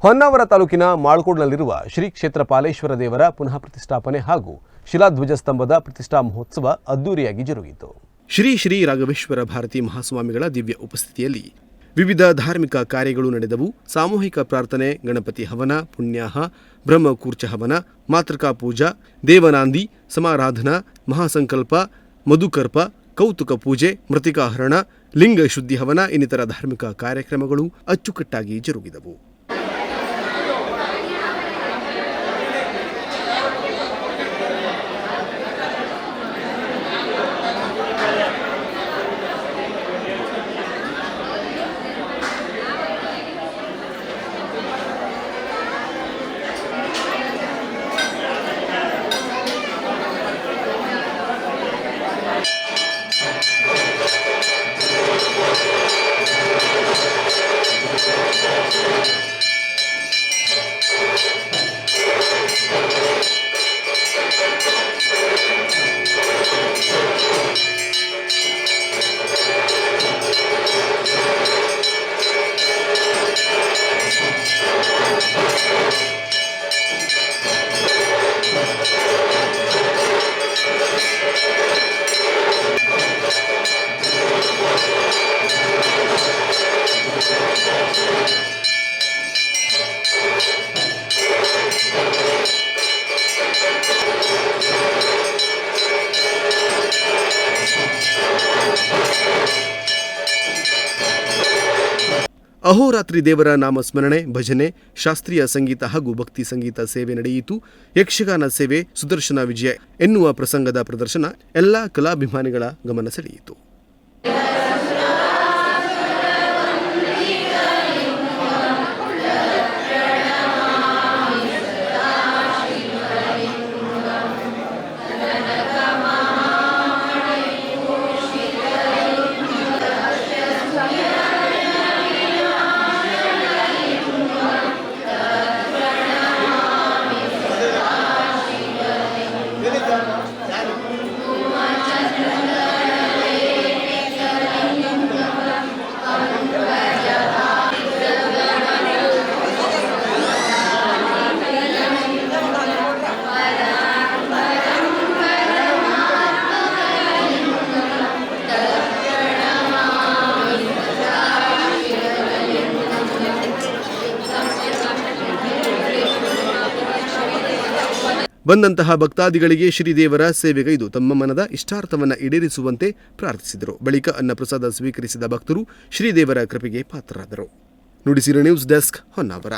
ಹೊನ್ನಾವರ ತಾಲೂಕಿನ ಮಾಳ್ಕೋಡ್ನಲ್ಲಿರುವ ಶ್ರೀ ಕ್ಷೇತ್ರ ಪಾಲೇಶ್ವರ ದೇವರ ಪುನಃ ಪ್ರತಿಷ್ಠಾಪನೆ ಹಾಗೂ ಶಿಲಾಧ್ವಜ ಸ್ತಂಭದ ಪ್ರತಿಷ್ಠಾ ಮಹೋತ್ಸವ ಅದ್ದೂರಿಯಾಗಿ ಜರುಗಿತು. ಶ್ರೀ ಶ್ರೀ ರಾಘವೇಶ್ವರ ಭಾರತಿ ಮಹಾಸ್ವಾಮಿಗಳ ದಿವ್ಯ ಉಪಸ್ಥಿತಿಯಲ್ಲಿ ವಿವಿಧ ಧಾರ್ಮಿಕ ಕಾರ್ಯಗಳು ನಡೆದವು. ಸಾಮೂಹಿಕ ಪ್ರಾರ್ಥನೆ, ಗಣಪತಿ ಹವನ, ಪುಣ್ಯಾಹ, ಬ್ರಹ್ಮಕೂರ್ಚ ಹವನ, ಮಾತೃಕಾ ಪೂಜಾ, ದೇವನಾಂದಿ ಸಮಾರಾಧನಾ, ಮಹಾಸಂಕಲ್ಪ, ಮಧುಕರ್ಪ, ಕೌತುಕ ಪೂಜೆ, ಮೃತಿಕಾಹರಣ, ಲಿಂಗ ಶುದ್ಧಿ ಹವನ ಇನ್ನಿತರ ಧಾರ್ಮಿಕ ಕಾರ್ಯಕ್ರಮಗಳು ಅಚ್ಚುಕಟ್ಟಾಗಿ ಜರುಗಿದವು. ಅಹೋರಾತ್ರಿ ದೇವರ ನಾಮಸ್ಮರಣೆ, ಭಜನೆ, ಶಾಸ್ತ್ರೀಯ ಸಂಗೀತ ಹಾಗೂ ಭಕ್ತಿ ಸಂಗೀತ ಸೇವೆ ನಡೆಯಿತು. ಯಕ್ಷಗಾನ ಸೇವೆ, ಸುದರ್ಶನ ವಿಜಯ ಎನ್ನುವ ಪ್ರಸಂಗದ ಪ್ರದರ್ಶನ ಎಲ್ಲ ಕಲಾಭಿಮಾನಿಗಳ ಗಮನ ಸೆಳೆಯಿತು. ಬಂದಂತಹ ಭಕ್ತಾದಿಗಳಿಗೆ ಶ್ರೀದೇವರ ಸೇವೆಗೈದು ತಮ್ಮ ಮನದ ಇಷ್ಟಾರ್ಥವನ್ನು ಈಡೇರಿಸುವಂತೆ ಪ್ರಾರ್ಥಿಸಿದರು. ಬಳಿಕ ಅನ್ನಪ್ರಸಾದ ಸ್ವೀಕರಿಸಿದ ಭಕ್ತರು ಶ್ರೀದೇವರ ಕೃಪೆಗೆ ಪಾತ್ರರಾದರು. Nudisiri news desk, Honnavar.